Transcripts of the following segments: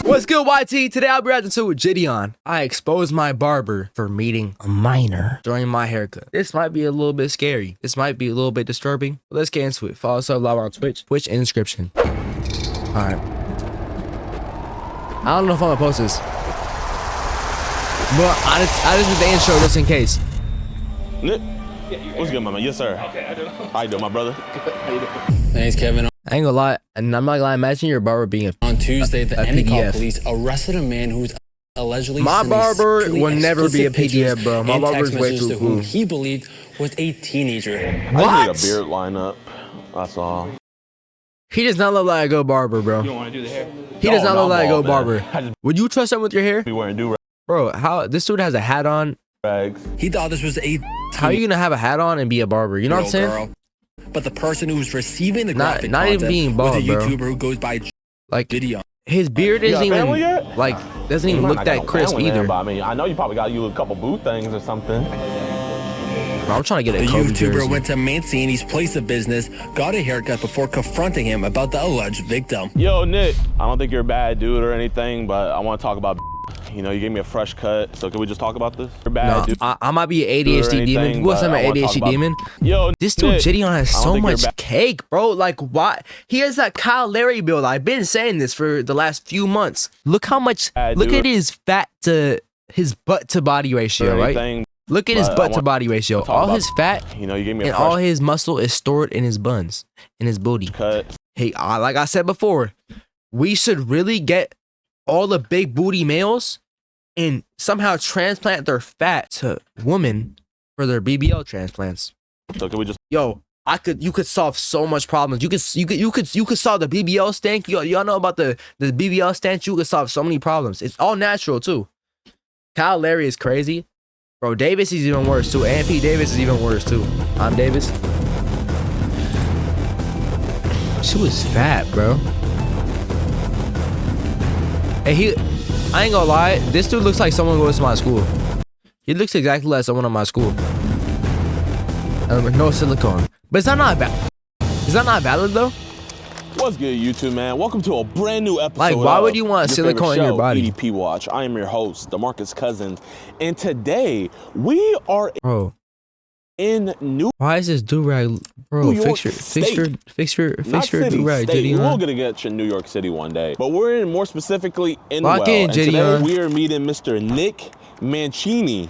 What's good, YT? Today I'll be reacting to JiDion. I exposed my barber for meeting a minor during my haircut. This might be a little bit scary. This might be a little bit disturbing. But let's get into it. Follow us up live on Twitch in the description. Alright. I don't know if I'm gonna post this. But I just did the intro just in case. Nick, what's good, my man? Yes, sir. Okay, I do. How you doing, my brother? How you doing? Thanks, Kevin. I ain't gonna lie, and I'm not gonna lie, imagine your barber being on Tuesday, the Endicott PDF. police arrested a man who's allegedly my barber will never be a PDF, bro. My barber's way too cool. He believed was a teenager. What? I need a beard lineup. That's all. He does not look like a good barber, bro. You don't want to do the hair? He does not look like a good barber. Man. Would you trust him with your hair? Be wearing do Bro, how this dude has a hat on. rags. He thought this was a How are you gonna have a hat on and be a barber? You know what I'm saying? girl. But the person who was receiving the graphic not even being bald, was a bro. YouTuber who goes by Like JiDion. his beard isn't even like doesn't even look that crisp either. Man, but I mean, I know you probably got you a couple boot things or something. Bro, I'm trying to get a The Kobe YouTuber jersey. went to Mancini's place of business, got a haircut before confronting him about the alleged victim. Yo, Nick, I don't think you're a bad dude or anything, but I want to talk about. You know, you gave me a fresh cut, so can we just talk about this? You're bad, No, dude. I might be an ADHD demon. What's up, an ADHD demon? Yo, This dude Nick, JiDion has I don't so think you're much cake, bro. Like, why? He has that Kyle Larry build. I've been saying this for the last few months. Look how much. Look at his fat to his butt to body ratio, right? Look at his butt to body ratio. All his fat, you know, you gave me a and all his muscle is stored in his buns, in his booty. cut. Hey, like I said before, we should really get all the big booty males and somehow transplant their fat to women for their BBL transplants. So can we just? Yo, you could solve so much problems. You could solve the BBL stank. Y'all know about the BBL stank. You could solve so many problems. It's all natural too. Kyle Larry is crazy. Bro, Davis is even worse too. AMP Davis is even worse too. I'm Davis. She was fat, bro. Hey, I ain't gonna lie. This dude looks like someone who goes to my school. He looks exactly like someone at my school. No silicone. But is that not bad? Is that not valid though? What's good, YouTube, man? Welcome to a brand new episode. Like, why would you want silicone in your body? EDP Watch. I am your host, DeMarcus Cousins, and today we are in New. Why is this do-rag, bro? Fix your do-rag, JiDion. We're gonna get to New York City one day, but we're in more specifically in Lock in, and today JiDion. we are meeting Mr. Nick Mancini.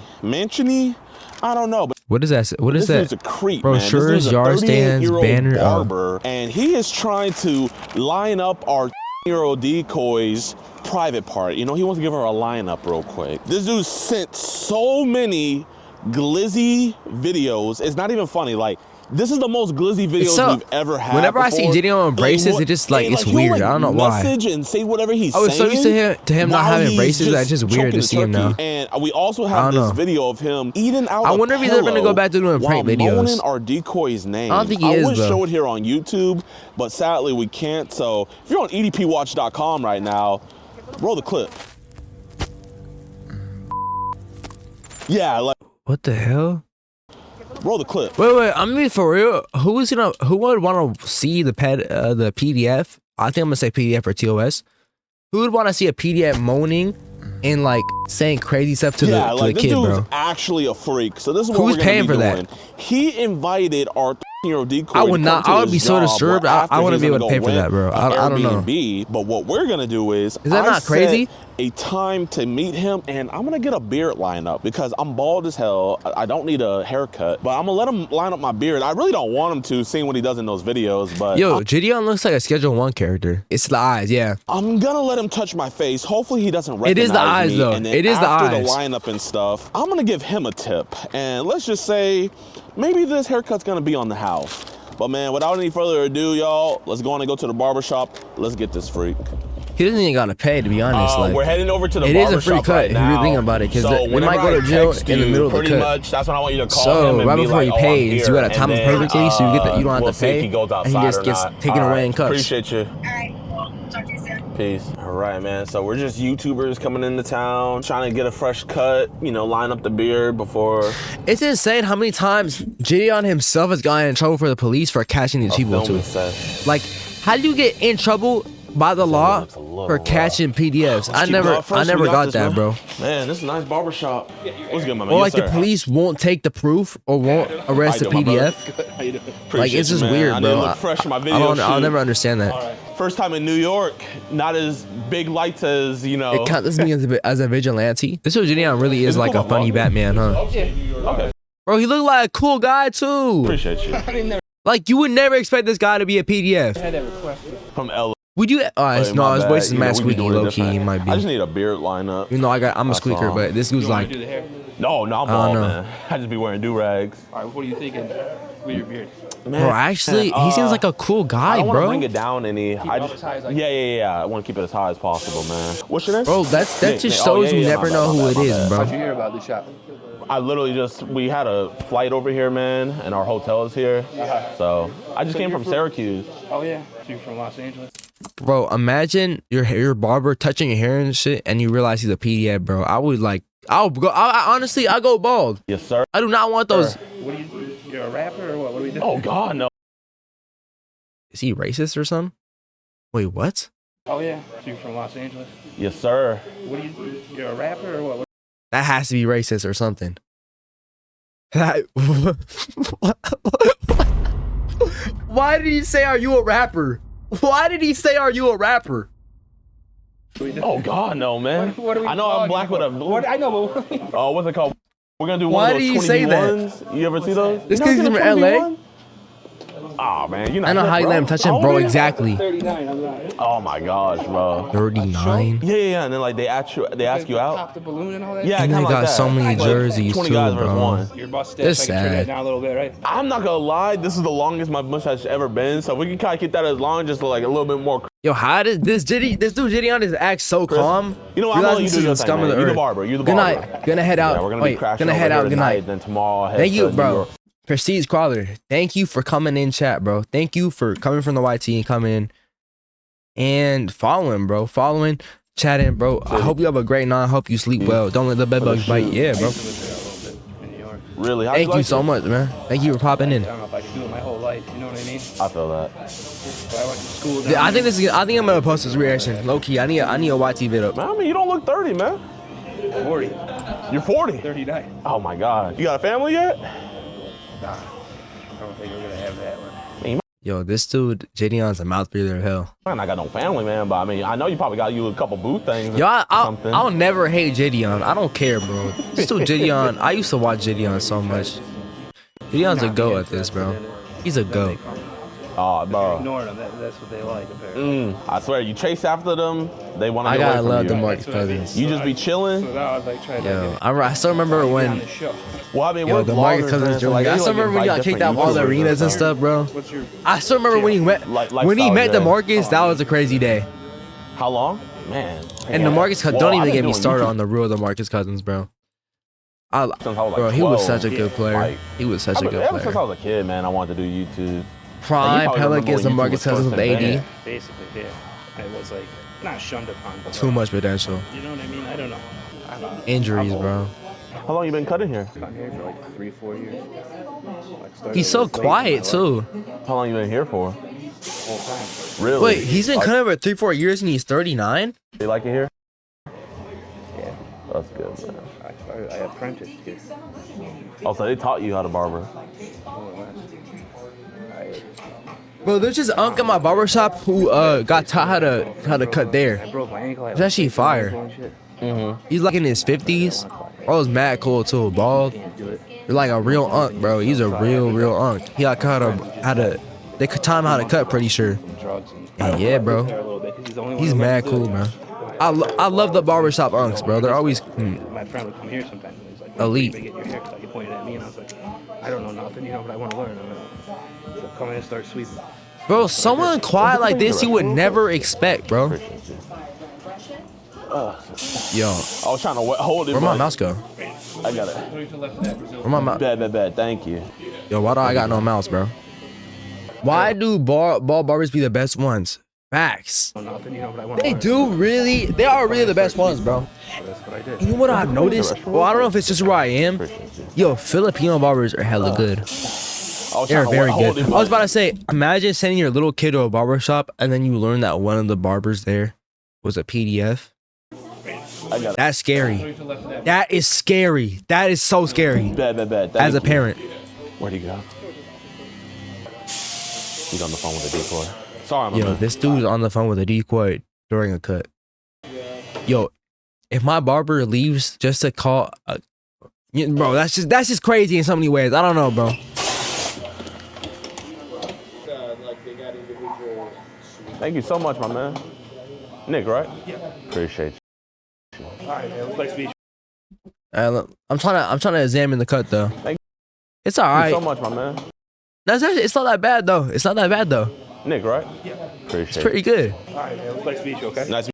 I don't know, but what is that? What is that? This is a creep, bro. Man. Shirts, yard stands, banner, barber, and he is trying to line up our year-old decoy's private part. You know, he wants to give her a lineup real quick. This dude sent so many glizzy videos. It's not even funny. Like, this is the most glizzy videos we've ever had. Whenever I see JiDion with braces, it just like it's weird. I don't know why. And say whatever he's I was so used to him not having braces that it's just weird to see him now. And we also have this video of him eating out. I wonder if he's ever gonna go back to doing prank videos. Our decoy's name. I don't think he is, would though. show it here on YouTube, but sadly we can't. So if you're on edpwatch.com right now, roll the clip. Yeah, like. What the hell? Roll the clip. Wait, I mean for real, who would want to see the PDF? I think I'm gonna say PDF or TOS. Who would want to see a PDF moaning and like saying crazy stuff to the kid, bro? This dude's actually a freak. So this is what who's we're paying for doing. that? He invited our year-old decoy. I would not. I would be so disturbed. I wouldn't be able to pay for that, bro. I don't know. But what we're gonna do is that not crazy? A time to meet him, and I'm gonna get a beard lineup because I'm bald as hell. I don't need a haircut, but I'm gonna let him line up my beard. I really don't want him to, seeing what he does in those videos. But yo, JiDion looks like a Schedule 1 character. It's the eyes, yeah. I'm gonna let him touch my face. Hopefully he doesn't recognize me. It is the eyes, though. And then it is the after eyes. the lineup and stuff, I'm gonna give him a tip, and let's just say maybe this haircut's gonna be on the house. But man, without any further ado, y'all, let's go on and go to the barber shop. Let's get this freak. He doesn't even gotta pay, to be honest. Like, we're heading over to the it is barber a free shop cut right if now. you think about it, because So we might go to jail in the middle of the cut. pretty much, that's when I want you to call So him and right be before like, he oh, I'm pays, here. you gotta time him And then, perfectly, so you get you don't we'll have to see if pay, he goes and he outside just or gets not. taken away in cuffs. Appreciate you. All right, well, talk to you soon. Peace. All right, man. So we're just YouTubers coming into town, trying to get a fresh cut, you know, line up the beard before. It's insane how many times JiDion himself has gotten in trouble for the police for catching these people too. Filming session. Like, how do you get in trouble by the law looks a little for rough. catching PDFs. Let's I keep it never going first. We got this, that, man. bro. Man, this is a nice barber shop. What's good, my man? Or Yes, like the sir. police won't take the proof or won't arrest the How you doing, my brother? PDF. Like, Like it's just man. weird, I bro. need to look fresh in my video I'll shoot. never understand that. First time in New York, not as big lights as, you know. It counts me as a vigilante. This JiDion really is Is it like cool, a my funny boss? Batman, huh? Okay, Bro, he looked like a cool guy too. appreciate you. Like you would never expect this guy to be a PDF. From LA. Would you? Oh, my his bad. voice is You know, mad we be squeaky, doing it low key. He different. might be. I just need a beard lineup. You know, I'm a That's squeaker, all. but this dude's like, No, I'm don't bald, know. man. I just be wearing do-rags. All right, what are you thinking with your beard? bro, actually, he seems like a cool I guy, don't want to bro. bring it down any. I it up just, as high as I yeah. I want to keep it as high as possible, man. What's your name? Bro, that Nick, just Nick. shows you my never bad, know my who bad, it my is, bad. bro. How'd you hear about the shop? I literally we had a flight over here, man, and our hotel is here. So I just came from Syracuse. Oh yeah, so you're from Los Angeles. Bro, imagine your barber touching your hair and shit, and you realize he's a PDF, bro. I would like, I'll go. Honestly, I go bald. Yes, sir. I do not want those. What do you? You're a rapper or what? What are we doing? Oh God, no. Is he racist or something? Wait, what? Oh yeah, so you're from Los Angeles. Yes, sir. What do you? You're a rapper or what? That has to be racist or something. Why did he say, "Are you a rapper"? Why did he say, "Are you a rapper"? Oh God, no, man. What are we I know I'm vlogging black for? with a. What? I know, but what are we? Oh, what's it called? We're gonna do Why one of did those you say that? 20v1s. You ever see those? This You never kid's seen from a LA? 20v1? Oh man, you know. I know how you let him touch him, bro. Exactly. 39. I'm not. Oh my gosh, bro. 39. Yeah, and then like they ask you out. Pop the balloon and all that. Yeah, And kinda they like got that. so many Like, jerseys 20 too, guys versus bro. one. Your mustache. It's I can trim sad. that down a little bit, right? I'm not gonna lie, this is the longest my mustache has ever been, so we can kind of keep that as long, just like a little bit more. Yo, how did this dude JiDion is act so calm? You know what? I'm gonna let you Realizing do this your is the thing, scum of man. the You the earth. barber. You the Good barber. night. Gonna head out. Yeah, we're gonna be Wait, crashing gonna over head here out. Good tonight, night. then tomorrow. I'll head Thank you, to New bro. York. Prestige Crawler. Thank you for coming in chat, bro. Thank you for coming from the YT and coming in and following, bro. Following, chatting, bro. I hope you have a great night. I hope you sleep well. Don't let the bed bugs bite. Yeah, bro. In New York. Really? How Thank you like so it? much, man. Thank you for popping in. I don't know if I can do it my whole life. You know what I mean? I feel that. But I went to school. Yeah, I think this is. I think I'm gonna post this reaction. Low key. I need a YT video. Man, I mean, you don't look 30, man. 40, You're 40. 39. Oh my God. You got a family yet? Nah, I don't think we're gonna have that one. Yo, this dude JiDion's a mouth breather of hell. Man, I got no family, man, but I mean, I know you probably got you a couple booth things. Yo, or something. I'll never hate JiDion. I don't care, bro. This dude JiDion. I used to watch JiDion so much. JiDion's a go at this, bro. He's a go. Oh, bro. Ignore them. That's what they like, apparently. I swear, you chase after them, they want to I get away gotta from love you. the Marcus Cousins. You just be chilling. So now I was like trying to Yo, get I still remember on when. the show. Well, I mean, Yo, we're the Marcus vloggers, Cousins man, so, Jr. like, I they, still like, remember when y'all invite kicked out different all the YouTubers arenas and stuff, bro. What's your? I still remember when he met when he met Lifestyle, DeMarcus. That was a crazy day. How long? Man. And yeah. DeMarcus Cousins. Well, Don't I've even been get me doing started YouTube on the real DeMarcus Cousins, bro. since I was, like, Bro, he was 12. such a good player. Like, He was such a good ever since I player. was a kid, man, I wanted to do YouTube. Prime probably remember Pelicans when and YouTube DeMarcus was Cousins first with AD. invented. Basically, yeah. I was like not shunned upon, but Too much potential. You know what I mean? I don't know. I don't know. Injuries, bro. How long you been cutting here? I'm here for like 3-4 years. Like, started He's so late in my quiet life, too. How long you been here for? Whole time. Really? Wait, he's been cutting for 3-4 years and he's 39. You like it here? Yeah. That's good, man. I apprenticed here. Oh, so they taught you how to barber. More or less. Bro, there's this uncle in my barbershop who got taught how to cut I there. broke my ankle. I It's actually was like, fire. and shit. He's like in his 50s. Bro's mad cool too, bald. Can't do it. You're like a real unk, bro. He's a real unk. He got how to they could taught him how to cut, pretty sure. Drugs and And yeah, bro. a little bit 'cause he's the only one He's who mad lets him cool, do it. man. I love the barbershop unks, bro. They're always My friend would come here sometimes and he's like, Elite. "Where do you get your haircut?" Like, he pointed at me and I was like, I don't know nothing, you know, but I want to learn. So come in and start sweeping. bro. Someone quiet like this you would never expect, bro. Yo, I was trying to hold it. where my but mouse go? I got it. Where my mouse? Bad. Thank you. Yo, why do I got no mouse, bro? Why do ball barbers be the best ones? Facts. Nothing, you know, but I want to They learn. do really. They are really the best ones, bro. So that's what I did. You know what I've noticed? Well, I don't know if it's just where I am. Yo, Filipino barbers are hella good. was They're trying to very hold good. it, I was but- about to say, imagine sending your little kid to a barber shop and then you learn that one of the barbers there was a PDF. I got it. That's scary. That is scary. That is so scary. Bet. As a parent. Where'd he go? He's on the phone with a decoy. Sorry, my Yo, man. this dude's on the phone with a decoy during a cut. Yo, if my barber leaves just to call, bro, that's just crazy in so many ways. I don't know, bro. Thank you so much, my man. Nick, right? Yeah. Appreciate you. All right, man. It was nice to meet you. I'm trying to examine the cut though. Thank It's all Thank you right. so much, my man. It's not that bad though. It's not that bad though. Nick, right? Yeah. Appreciate It's pretty good. All right, man. It was nice to meet you. Okay. Nice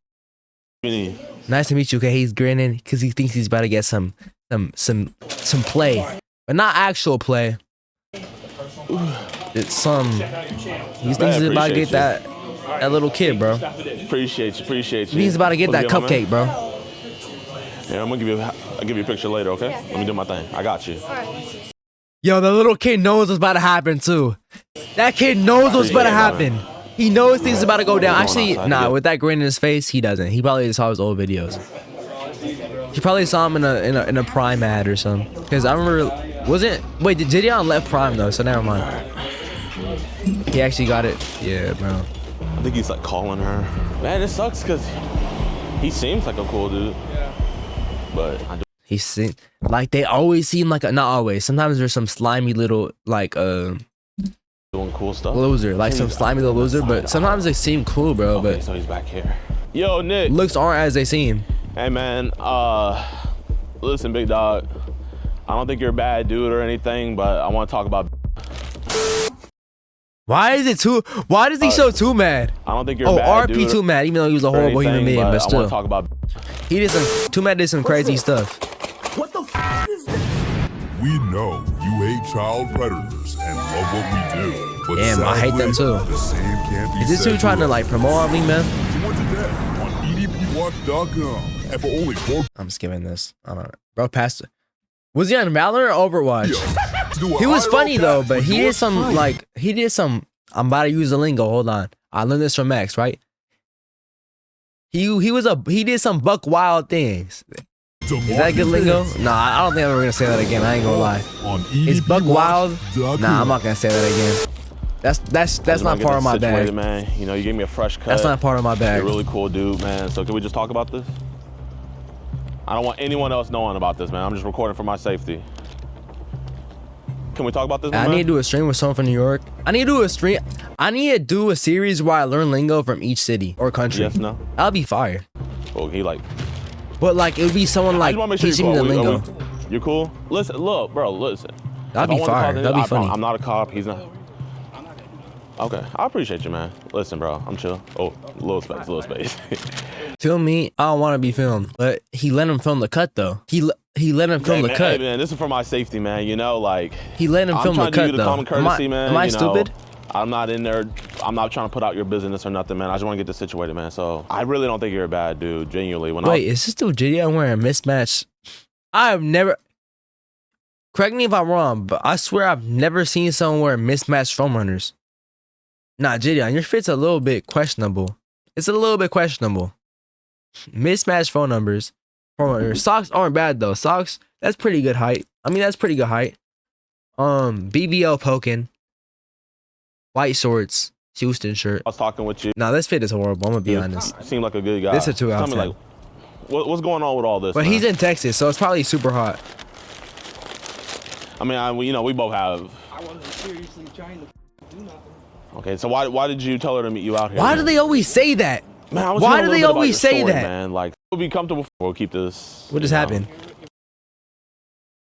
meeting you. Nice to meet you. Okay, he's grinning because he thinks he's about to get some play, but not actual play. It's some. He thinks he's about to get that little kid, bro. Appreciate you. He thinks he's about to get that cupcake, bro. Yeah, I'll give you a picture later, okay? Let me do my thing. I got you. Yo, the little kid knows what's about to happen too. That kid knows what's about to happen. He knows things are about to go down. Actually, nah, with that grin in his face, he doesn't. He probably just saw his old videos. He probably saw him in a Prime ad or something. Because I remember, wait, did JiDion left Prime though? So never mind. He actually got it. Yeah, bro. I think he's like calling her. Man, it sucks because he seems like a cool dude. But I do. He seem like they always seem like not always. Sometimes there's some slimy little like Doing cool stuff. loser, like some slimy little loser. But sometimes they seem cool, bro. Okay, But so he's back here. Yo, Nick. looks aren't as they seem. Hey, man. Listen, big dog. I don't think you're a bad dude or anything, but I want to talk about. Why does he show too mad? I don't think you're a bad dude. RP too mad, even though he was a or horrible human anything, being, but I still. want to talk about. He did some too mad did some crazy stuff. We know you hate child predators and love what we do. But Damn, I hate them sadly, too. The same can't be Is this said dude trying to us. like promote on me, man? Watch it there on edpwatch.com. And for only $4 I'm skipping this. I don't know. Bro, Pastor. Was he on Valorant or Overwatch? do a He was IRL funny though, pass but with he your did some I'm about to use the lingo. Hold on. I learned this from Max, right? He did some buck wild things. Is that good lingo? Nah, I don't think I'm ever gonna say that again. I ain't gonna lie. on Is buck wild? edpwatch.com. Nah, I'm not gonna say that again. That's not part of my bag. Man, you know, you gave me a fresh cut. That's not part of my You're bag. a really cool dude, man. So can we just talk about this? I don't want anyone else knowing about this, man. I'm just recording for my safety. Can we talk about this, I man? need to do a stream with someone from New York. I need to do a series where I learn lingo from each city or country. Yes, no? That'll be fire. Well, he like... But like it would be someone I like just want to make sure teaching me you're the cool. lingo. You cool? Listen, look, bro, listen. That'd If I be wanna fire. call That'd be I funny. I'm not a cop. He's not. Okay, I appreciate you, man. Listen, bro, I'm chill. Oh, little space. Film me. I don't want to be filmed, but he let him film the cut though. He let him film Hey, the man, cut. hey, man, this is for my safety, man. You know, like... He let him film the I'm trying to give cut you the though. common courtesy, man. Am I you know. stupid? I'm not in there. I'm not trying to put out your business or nothing, man. I just want to get this situated, man. So I really don't think you're a bad dude, genuinely. Wait, is this dude JiDion wearing a mismatch? I've never. Correct me if I'm wrong, but I swear I've never seen someone wear mismatched foam runners. Nah, JiDion, your fit's a little bit questionable. It's a little bit questionable. Mismatched phone numbers. Phone runners. Socks aren't bad though. Socks, that's pretty good height. I mean, that's pretty good height. BBL poking. White shorts. Houston shirt. I was talking with you. Nah, this fit is horrible. I'm gonna be honest. You seem like a good guy. This is a 2 out Tell of me, 10. like, what's going on with all this? But man? he's in Texas, so it's probably super hot. I mean, you know, we both have. I wasn't seriously trying to do nothing. Okay, so why did you tell her to meet you out here? Why man? do they always say that? Man, I was why hearing a do little they bit about always your say story, that? Man, like, we'll be comfortable. We'll keep this. What just you know. happened?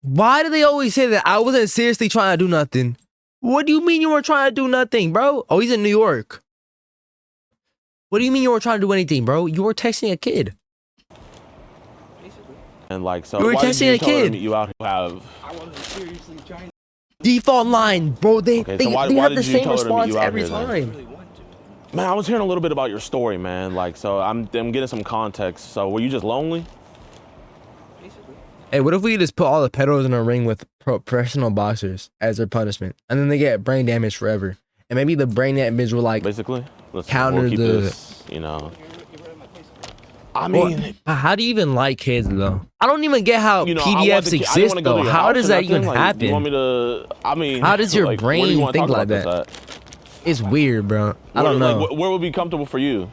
Why do they always say that? I wasn't seriously trying to do nothing. What do you mean you weren't trying to do nothing, bro? Oh, he's in New York. What do you mean you weren't trying to do anything, bro? You were texting a kid. And like, so You were why did texting you a tell her to kid. meet you out here? Have I wasn't seriously trying to Default line, bro. They Okay, so why have the did you same tell her to meet response you out every here, then? time. really want to. man, I was hearing a little bit about your story, man. Like, so I'm getting some context. So were you just lonely? Basically. Hey, what if we just put all the pedos in a ring with professional boxers as their punishment, and then they get brain damage forever, and maybe the brain damage will like Basically, listen, counter we'll keep the. this, you know. I mean, How do you even like kids though? I don't even get how you know, I want PDFs the kid- I didn't exist wanna go to though. your How house does or that nothing. even Like, happen? You want me to? I mean, How does your like, where do you brain wanna think talk like about that? this at? It's weird, bro. I don't know. Like, where would be comfortable for you?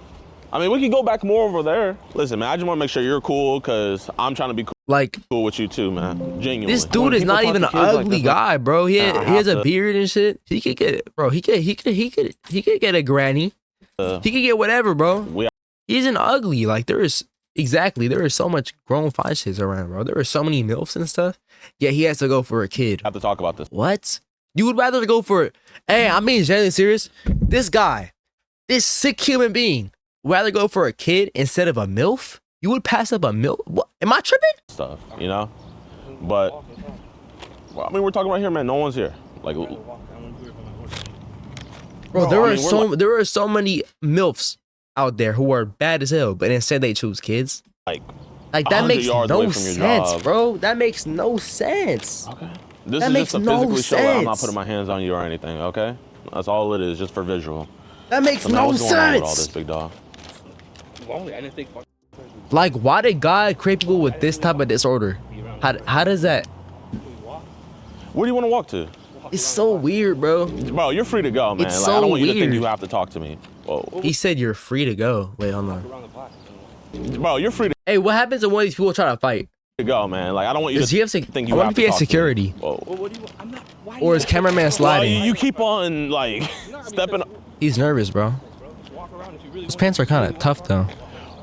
I mean, we can go back more over there. Listen, man, I just want to make sure you're cool because I'm trying to be Like, cool with you too, man. Genuinely. this dude When is people not talk even to an kids like ugly this, guy, bro. He I has have a to- beard and shit. He could get, bro. He could get a granny. He could get whatever, bro. we He isn't ugly. Like there is so much grown fine shits around, bro. There are so many milfs and stuff. Yet he has to go for a kid. have to talk about this. What? You would rather go for? Hey, I'm being genuinely serious. This guy, this sick human being, would rather go for a kid instead of a milf. You would pass up a milf? What? Am I tripping? Stuff, you know? But, well, I mean, we're talking right here, man. No one's here. Like, Bro, there I are mean, there are so many milfs out there who are bad as hell, but instead they choose kids. like Like 100 that makes yards no away from your sense, job. bro. That makes no sense. okay. This That is makes just to no physically show that I'm not sense. putting my hands on you or anything, okay? That's all it is, just for visual. That makes So, man, no what's going on with all this, sense. big dog? Lonely. I didn't think. Like, why did God create people with this type of disorder? How does that? Where do you want to walk to? It's so weird, bro. Bro, you're free to go, man. It's Like, so I don't want you to think weird. you have to talk to me. Whoa. He said you're free to go. Wait, hold on. Around the block. Bro, you're free Hey, what happens when one of these people try to fight? to go, man. Like, I don't want you Does to he have think you I wonder have if to he has talk to me. security, Whoa. Well, what do you? I'm not. Why or is cameraman Well, sliding? you keep on, like, stepping up. He's nervous, bro. walk around if you really His pants are kind of tough though.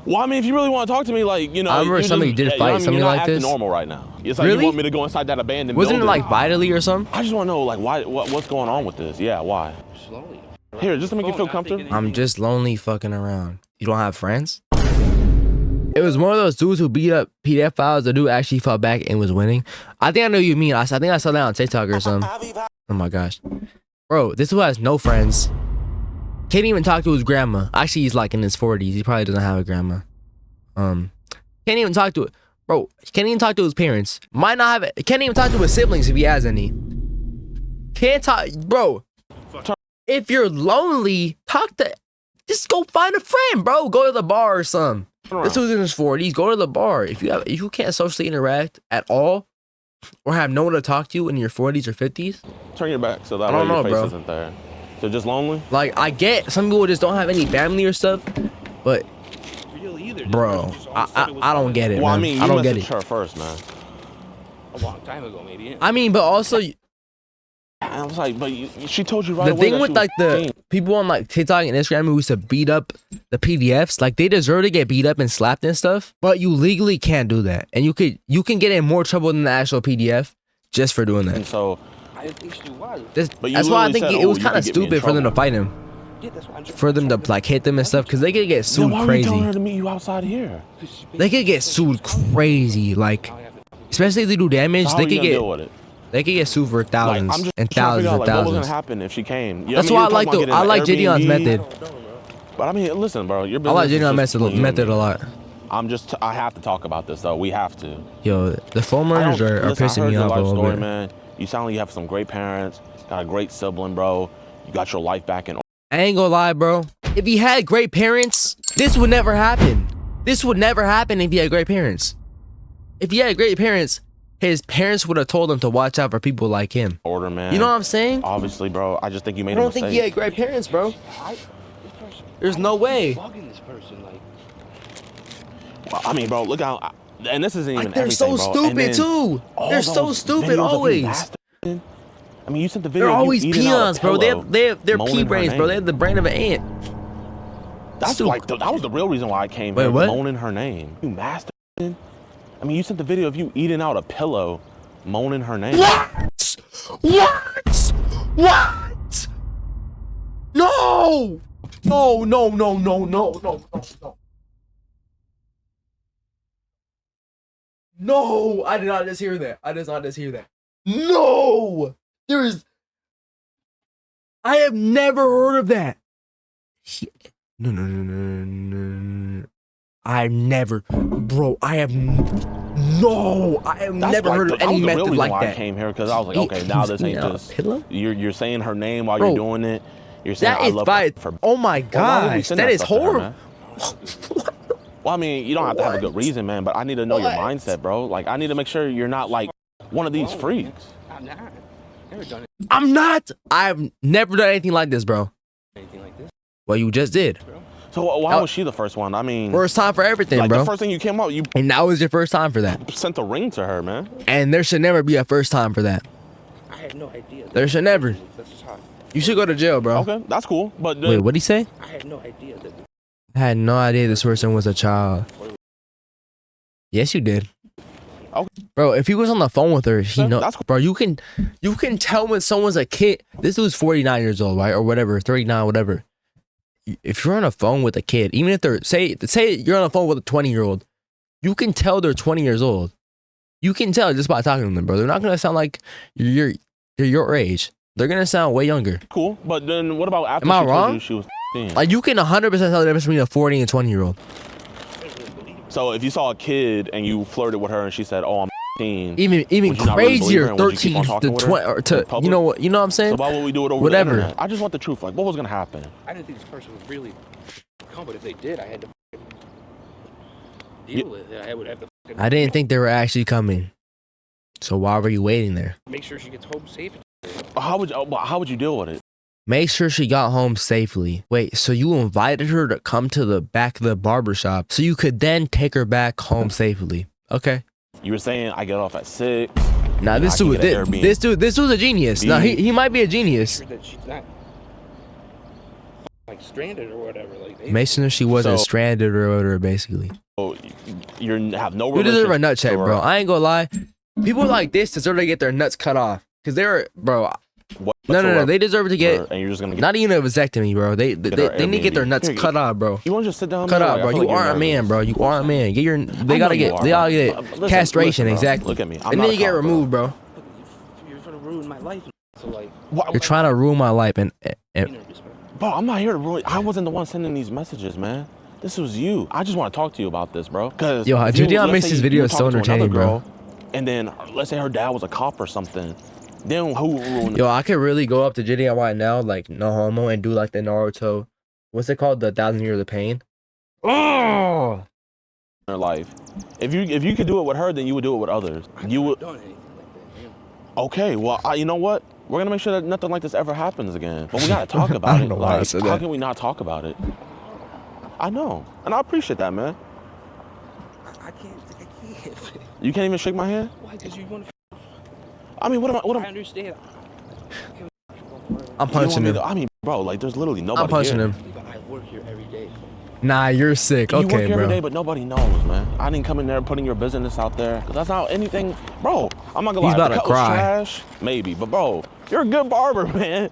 Well, I mean, if you really want to talk to me, like, you know, I remember you somebody did you know fight what I mean? something You're not like acting this. normal right now. It's like Really? you want me to go inside that abandoned Wasn't it building. like vitally or something? I just want to know, like, why? What's going on with this? Yeah, why? slowly. Here, just to make you feel comfortable. I'm just lonely fucking around. You don't have friends? It was one of those dudes who beat up PDF files. The dude actually fought back and was winning. I think I know what you mean. I think I saw that on TikTok or something. Oh my gosh. Bro, this dude has no friends. Can't even talk to his grandma. Actually, he's like in his 40s. He probably doesn't have a grandma. Can't even talk to it. Bro, can't even talk to his parents. Might not have it. Can't even talk to his siblings if he has any. Can't talk, bro. If you're lonely, just go find a friend, bro. Go to the bar or something. This dude's in his 40s. Go to the bar. If you can't socially interact at all, or have no one to talk to in your 40s or 50s, Turn your back so that I don't way your know, face bro. isn't there. So just lonely? like I get some people just don't have any family or stuff, but Real either. bro, I don't get it. Well, Man. I mean, you I don't get messaged it. her first, man. A long time ago, maybe. I mean, but also And I was like, but she told you right the away thing that with she was like the 15. people on like TikTok and Instagram who used to beat up the PDFs, like they deserve to get beat up and slapped and stuff, but you legally can't do that, and you can get in more trouble than the actual PDF just for doing And that. so, I didn't think she was. but you That's why I literally think said, it was you kind of could get me in stupid for them to trouble. fight him, Yeah, that's why I'm for them to like hit them and stuff, because they could get Then sued why were you telling crazy. her to meet you outside here? They could get sued crazy, like especially if they do damage, So how they are you could gonna get deal with it? they could get sued for Like, thousands I'm just and trying to figure thousands out, and like, what was thousands. gonna happen if she came? Yeah, That's I mean, why I you were like talking about I like getting an JiDion's Airbnb. method. But I mean, listen, bro, your I business like is JiDion's just between you and method me. a lot. I have to talk about this though. We have to. Yo, the phone I murders don't- are listen, I pissing heard me your off a life little story, bit. man. You sound like you have some great parents, got a great sibling, bro. You got your life back in. I ain't gonna lie, bro. If he had great parents, this would never happen. This would never happen if he had great parents. If he had great parents, his parents would have told him to watch out for people like him. Order, man. You know what I'm saying? Obviously, bro. I just think you made I a don't mistake. think he had great parents, bro. This person. There's no way. Bugging this person, like. Well, I mean, bro, look how. And this isn't even Like they're everything, so bro. And stupid then too. all They're so those stupid videos of you always. masturbing. I mean, you sent the video. They're of you always eating out a peons, bro. pillow, They're moaning pea her brains, bro. They name. have the brain of an ant. That's Stupid. like that was the real reason why I came Wait, here. what? Moaning her name. You masturbating? I mean, you sent the video of you eating out a pillow, moaning her name. What? What? What? No! No, no, no, no, no, no, no, no. No, I did not just hear that. I did not just hear that. No! I have never heard of that. No. I've never, bro, I have No, I have That's never like heard of that was any the real method reason like why I that. came here, because I was like, okay, now this ain't just pillow. you're saying her name while Bro, you're doing it. You're saying That I is love by. her for. Oh my Well, why would we gosh, send that is stuff to her, horrible. man? Well, I mean, you don't have to have a good reason, man, but I need to know your mindset, bro. Like, I need to make sure you're not like one of these freaks. I'm not. Never done I'm not. I've never done anything like this, bro. anything like this, Well, you just did. bro. So why was she the first one? I mean, First time for everything, like bro. the first thing you came out, you And that was your first time for that. sent the ring to her, man. And there should never be a first time for that. I had no idea. There should never. That's just how. You should go to jail, bro. Okay, that's cool. But Wait, what'd he say? I had no idea that. I had no idea this person was a child. Yes, you did. Okay. Bro, if he was on the phone with her, he Yeah, know. that's cool. Bro, you can tell when someone's a kid. This dude's 49 years old, right, or whatever, 39, whatever. If you're on a phone with a kid, even if they're say you're on a phone with a 20-year-old, you can tell they're 20 years old. You can tell just by talking to them, bro. They're not gonna sound like they're your age. They're gonna sound way younger. Cool. But then what about after Am I she told wrong? you she was 15? Like you can 100% tell the difference between a 40 and 20-year-old. So if you saw a kid and you flirted with her and she said, "Oh, I'm 15," Even would you not really believe her crazier, and would you keep 13 on to talking with her 20 or in to public? you know what I'm So saying? why would we do it over Whatever. the internet? I just want the truth. Like, what was gonna happen? I didn't think this person would really come, but if they did, I had to deal with it. I would have to I didn't think they were actually coming. So why were you waiting there? make sure she gets home safe. How would you deal with it? Make sure she got home safely. Wait, so you invited her to come to the back of the barber shop so you could then take her back home safely. Okay. You were saying I get off at 6. Now this I can dude, get an this dude's a genius. Now he might be a genius. Sure that she's not like stranded or whatever. Like they, Make sure she wasn't So- stranded or whatever, basically. So you have no You deserve a relationship nut check, to her. bro. I ain't gonna lie. People like this deserve to get their nuts cut off. Cause they're, bro. No. They deserve to get and you're just gonna get. not even a vasectomy, bro. They need to get their Airbnb. nuts Here, cut off, bro. You want to just sit down? Cut man? out, Like, bro. I feel You like you're are a man, nervous. bro. You are a man. Get your. I They know gotta you get. are, They all bro. get Listen, castration, bro. exactly. Look at me. I'm And not then a you get cop, bro. removed, bro. you're trying to ruin my life. So like, You're trying to ruin my life, and Bro, I'm not here to ruin. I wasn't the one sending these messages, man. This was you. I just want to talk to you about this, bro. Cause Yo, if you- JiDion let's makes say his you were videos so talking to another entertaining, bro. girl, and then let's say her dad was a cop or something. Then who ruined yo, I could really go up to JiDion right now, like no homo, and do like the Naruto. What's it called? The 1,000 Years of Pain. Oh, their life? If you could do it with her, then you would do it with others. You would. done anything like that, man. Okay, well, you know what? We're gonna make sure that nothing like this ever happens again. But we gotta talk about I don't it. know why I Like, said how that. can we not talk about it? I know, and I appreciate that, man. I can't. You can't even shake my hand. Why? Because you want to. I mean, what am I understand. I'm punching him. I mean, bro, like there's literally nobody. I'm punching here. him. But I work here every day. Nah, you're sick. You work Okay, here every day, bro. but nobody knows, man. I didn't come in there putting your business out there, cause that's not anything, bro. I'm not gonna lie. He's about if the to cut was cry. trash, maybe, but bro, you're a good barber, man.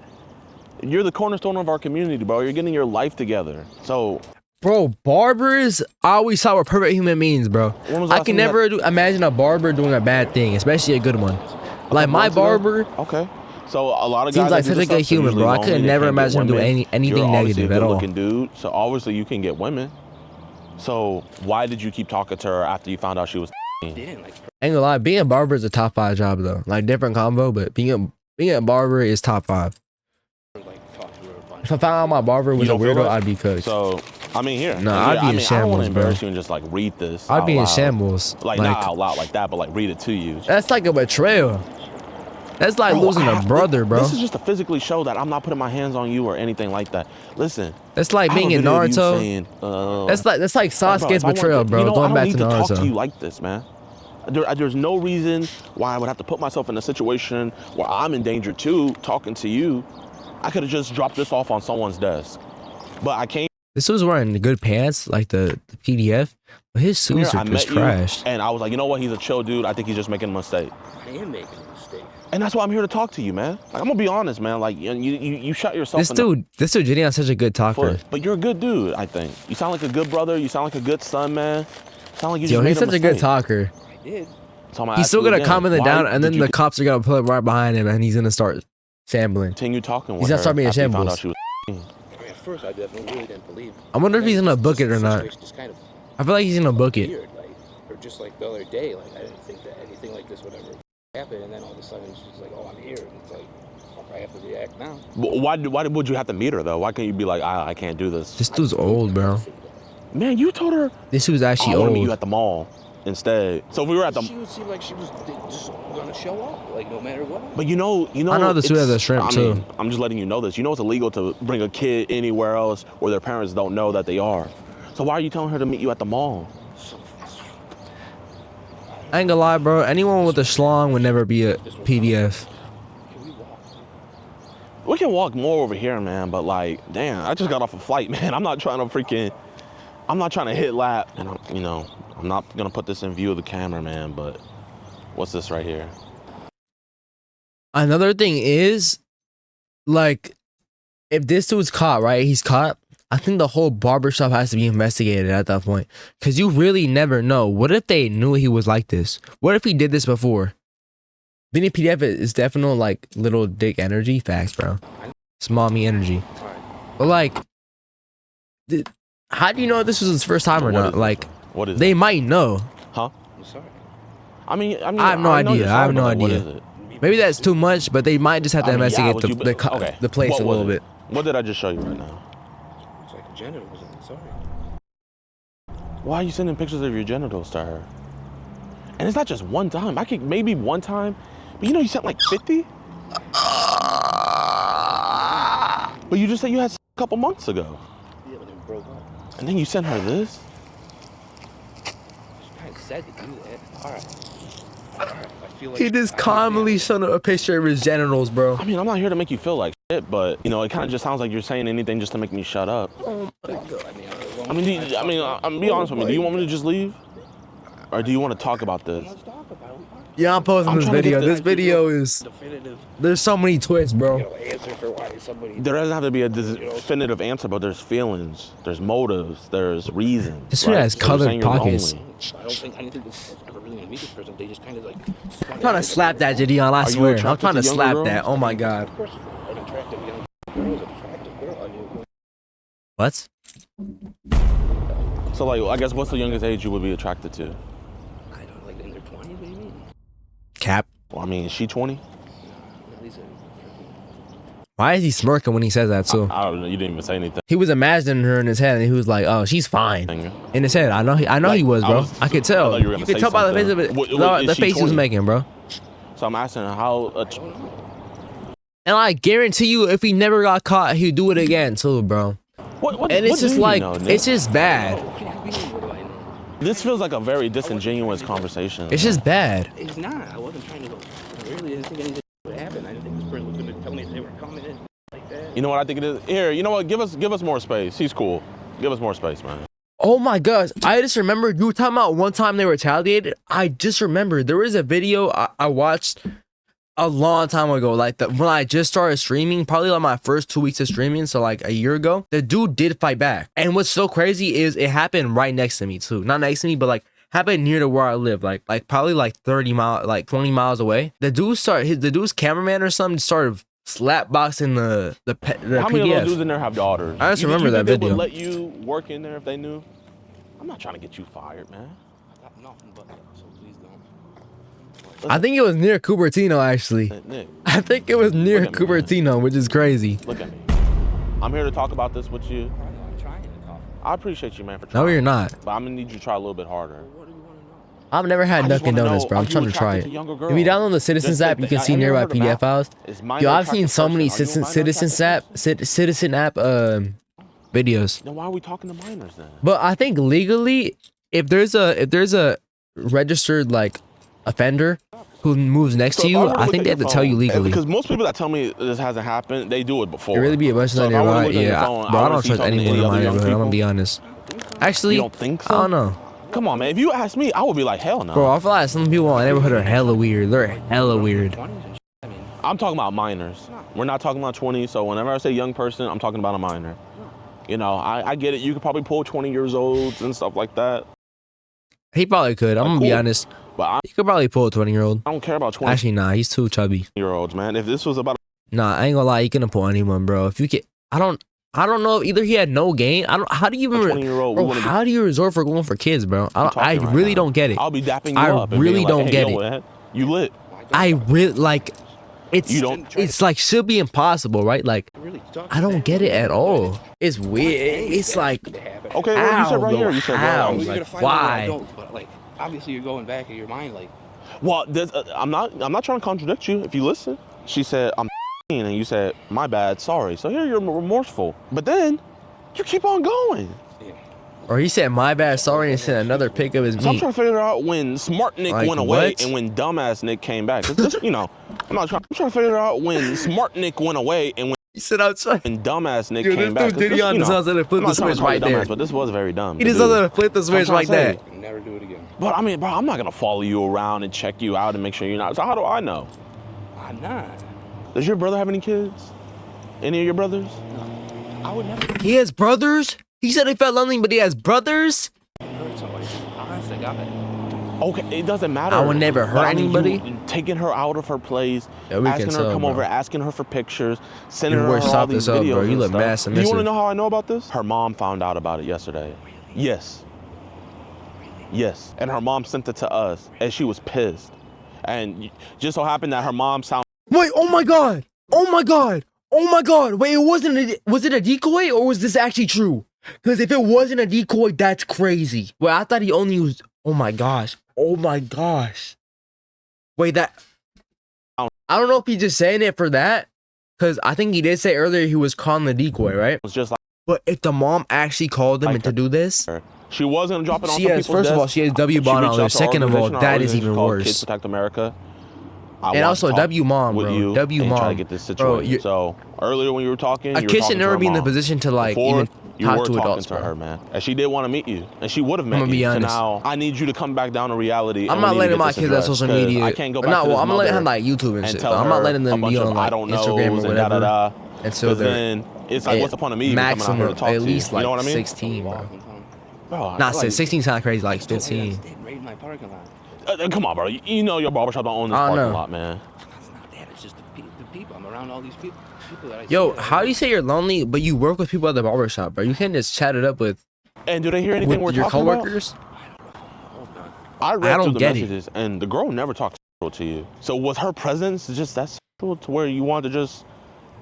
You're the cornerstone of our community, bro. You're getting your life together. So, Bro, barbers I always thought were perfect human beings, bro. when was the I last can time you never imagine a barber doing a bad thing, especially a good one. had- Like my months ago? barber Okay. So a lot of seems guys like that do such a this good stuff, they're human, bro. usually I could lonely, they never can't get imagine him doing women. anything You're obviously negative a at all. good-looking dude, so obviously you can get women. So why did you keep talking to her after you found out she was? Didn't like Ain't gonna lie, being a barber is a top 5 job though. Like different combo, but being a barber is top 5. talk to her a bunch. If I found out my barber was a don't feel weirdo, that? I'd be cooked. So I mean, here. Nah, here, I'd be in I don't want shambles, to embarrass bro. you and just like read this. I'd be in out loud. shambles. Like not out loud like that, but like read it to you. That's like a betrayal. That's like Bro, losing a brother, bro. This is just to physically show that I'm not putting my hands on you or anything like that. Listen. That's like I have being a in video of you Naruto. saying, That's like bro, Sasuke's if I want betrayal, to- bro. You know, Going I back don't to need to talk to you Naruto. like this, man. There's no reason why I would have to put myself in a situation where I'm in danger too, talking to you. I could have just dropped this off on someone's desk. But I came This was wearing good pants, like the PDF, but his here, suits I are met just you, trash. and I was like, you know what? He's a chill dude. I think he's just making a mistake. I am making a mistake. And that's why I'm here to talk to you, man. Like, I'm gonna be honest, man. Like you shot yourself This in the dude, JiDion's such a good talker. foot. But you're a good dude, I think. You sound like a good brother. You sound like a good son, man. You sound like you Yo, just made he's such a good mistake. talker. I did. So I'm gonna He's ask still you gonna again, comment it why down, and did then you the cops are gonna pull up right behind him, and he's gonna start shambling. continue talking with He's gonna her start being in after you found shambles. out she was I mean, at first, I definitely really didn't believe. I wonder if he's gonna book it or not. Situation just kind of I feel like he's gonna book it. weird, like, or just like the other day, like I didn't think that anything like this would ever happen, and then all of a sudden she's like, "Oh, I'm here," and it's like, I have to react now. Why would you have to meet her though? Why can't you be like, I can't do this? This dude's old, bro. Man, you told her. This dude's actually I want to meet you old. at the mall instead. So if we were at the. She would seem like she was just gonna show up, like no matter what. But you know. I know this dude has a shrimp too. I'm just letting you know this. You know it's illegal to bring a kid anywhere else where their parents don't know that they are. So why are you telling her to meet you at the mall? I ain't gonna lie, bro. Anyone with a schlong would never be a PDF. We can walk more over here, man, but like, damn, I just got off a flight, man. I'm not trying to hit lap. And I'm not gonna put this in view of the camera, man, but what's this right here? Another thing is, like, if this dude's caught, right? He's caught. I think the whole barbershop has to be investigated at that point. Because you really never know. What if they knew he was like this? What if he did this before? Being a PDF is definitely like little dick energy. Facts, bro. Small me energy. But like, how do you know this was his first time or not? Like, what is they it? might know. Huh? I'm sorry. I mean, I have no idea. I have no What idea. is it? Maybe that's too much, but they might just have to investigate okay. the place What a was little it? bit. What did I just show you right now? It's like a genitals. I'm sorry. Why are you sending pictures of your genitals to her? And it's not just one time. I could maybe one time, but you sent like 50? But you just said you had a couple months ago. Yeah, but then we broke up. And then you sent her this? She kind of said to do that. All right. I feel like He just calmly showed a picture of his genitals, bro. I mean, I'm not here to make you feel like shit, but it kind of just sounds like you're saying anything just to make me shut up. Oh my god. I'm be honest with me. Do you want me to just leave? Or do you want to talk about this? Let's talk about it. Yeah, I'm posting this trying to video. get This video is Definitive, there's so many twists, bro. answer for why somebody. There doesn't have to be a definitive answer, but there's feelings, there's motives, there's reasons. This dude has So you're colored saying you're pockets. lonely. I don't think anything was ever really gonna meet this person. They just kind of like. I'm trying to slap that, JiDion. I you swear. I'm attracted trying to to younger slap girls? that. Oh my god. Of course, an attractive young girl is an attractive girl. I knew. What? So like, I guess what's the youngest age you would be attracted to? I don't like in their 20s. What do you mean? Cap. Well, I mean, is she 20? At least Why is he smirking when he says that too? I don't know. You didn't even say anything. He was imagining her in his head, and he was like, "Oh, she's fine." In his head, I know he was, bro. I could tell. thought you were gonna You could say tell by the face of it, something. the Is she face he was 20? making, bro. So I'm asking her how. And I guarantee you, if he never got caught, he'd do it again too, bro. And it's just like, it's just bad. what do I know? This feels like a very disingenuous conversation. It's just bad. It's not. I wasn't trying to go. I really didn't think anything would happen. I didn't think this person was gonna tell me they were coming in like that. You know what I think it is? Here, you know what? Give us more space. He's cool. Give us more space, man. Oh my gosh, I just remembered you were talking about one time they retaliated. I just remembered there was a video I watched a long time ago, like when I just started streaming, probably like my first 2 weeks of streaming, so like a year ago. The dude did fight back, and what's so crazy is it happened right next to me too. Not next to me, but like happened near to where I live, like probably like 30 miles, like 20 miles away. The dude's cameraman or something started slap boxing the How many of PDF. those dudes in there have daughters? I just remember that They video. would let you work in there if they knew? I'm not trying to get you fired, man. I got nothing but that, so please don't. I think it was near Cupertino, actually. Nick, I think it was near Look at me, man. Cupertino, which is crazy. look at me. I'm here to talk about this with you. I'm trying to talk. I appreciate you, man, for trying. No, you're not. But I'm gonna need you to try a little bit harder. What do you want to know? I've never had I just Dunkin' wanna Donuts, know, bro. I'm are you trying to try attracted it. to younger If you girls? download the Citizens That's app, the you can thing. see I never nearby heard of PDF that. files. Is minor Yo, I've attracted seen so many person? Are you a minor Citizens app Citizen app videos. Then why are we talking to minors then? But I think legally, if there's a registered like offender who moves next to So if you, were to I look think at they have your to tell you phone- legally. Because most people that tell me this hasn't happened, they do it before. It really be a bunch So of if I were to nearby. look at your Yeah, phone, bro, I wanna don't see trust talking to anyone any in my other young neighborhood. I'm gonna people. be honest. Actually, You don't think so? I don't know. Come on, man. If you ask me, I would be like, hell no. Bro, I feel like some people in my neighborhood are hella weird. They're hella weird. 20s and shit. I mean, I'm talking about minors. We're not talking about 20. So whenever I say young person, I'm talking about a minor. You know, I get it. You could probably pull 20 years olds and stuff like that. He probably could. I'm gonna be Cool. honest. But He could probably pull a 20-year-old. I don't care about 20 Actually, nah, he's too chubby. year olds, man. If this was about Nah, I ain't gonna lie, you couldn't pull anyone, bro. If you get, I don't I don't know. Either he had no game. I don't. How do you A even? 20-year-old. Bro, how do you resort for going for kids, bro? I really don't get it. I'll be dapping you I up. And really being don't like, get hey, it. yo, man, you lit. I really like. You don't. It's like should be impossible, right? Like I don't get it at all. It's weird. It's like Okay, well, you said right bro, here. You said how? right. You're Like, gonna find why? out adult, but like obviously you're going back in your mind like. Well, I'm not trying to contradict you. If you listen, she said I'm and you said my bad, sorry. So here you're remorseful, but then you keep on going. Or he said my bad, sorry, and sent another pic of his So I'm meat. trying to figure out when smart Nick Like, went away what? and when dumbass Nick came back. 'Cause this, you know, I'm trying to figure out when smart Nick went away and He said outside. when dumbass Nick Yo, came this back. dude 'Cause this, JiDion you know, deserves to flip I'm not the trying to switch call right you dumbass, there. but this was very dumb. He to deserves do. to flip the switch trying like to say. that. Never do it again. But I mean, bro, I'm not gonna follow you around and check you out and make sure you're not. So how do I know? I'm not. Does your brother have any kids? Any of your brothers? I would never He has brothers. He said he felt lonely, but he has brothers. hurt somebody. Honest to God. Okay, it doesn't matter. I would never hurt But I mean, anybody. you taking her out of her place, Yeah, we asking can her to tell, come bro. over, asking her for pictures, sending You her worse all stop these this up, videos bro. You and look stuff. mad You submissive. want to know how I know about this? Her mom found out about it yesterday. Yes. Yes. And her mom sent it to us, and she was pissed. And just so happened that her mom sounded. Wait, oh my god. Oh my god. Oh my god. Wait, was it a decoy or was this actually true? Because if it wasn't a decoy, that's crazy. Wait, I thought he only used, oh my gosh. Oh my gosh. Wait, that, I don't know if he's just saying it for that. Because I think he did say earlier he was calling the decoy, right? Was just like But if the mom actually called him Like and to do this, her. She was gonna drop it on she some has, people's first of all, desks. she has W bond reached on her. out to Second of all, organization. Our that is organization even called Kids worse. Protect America. I And want also to talk W mom, with bro. you W and try to mom. get this Bro, situation. So earlier when you were talking, A you were kid talking should to never her be in the mom. position to like Before, even you talk were to talking adults, to bro. her, man, and she did want to meet you, and she would have met I'ma be you. So honest. now I need you to come back down to reality. I'm and not we need to letting get my this kids on addressed, social 'cause media. I can't go back No, to well, this I'm gonna let mother him like YouTube and and shit. tell Though. I'm her not letting a them bunch be of on I like don't Instagram knows or and whatever da-da-da, until 'cause they're then it's like, what's the point of me even coming out maximum here to talk at to you? least You know what I like mean? 16, bro. Bro, Not like, 16 kind of crazy, like 15. They raided my parking lot. Come on, bro. You know your barbershop don't own this I don't parking know. lot, man. It's not that. It's just the people. I'm around all these people. That I Yo, see how do you say you're lonely, but you work with people at the barbershop, bro? You can't just chat it up with And do they hear anything we're your talking about? coworkers. I read don't through the get it. messages, and the girl never talked to you. So was her presence just that sexual to where you wanted to just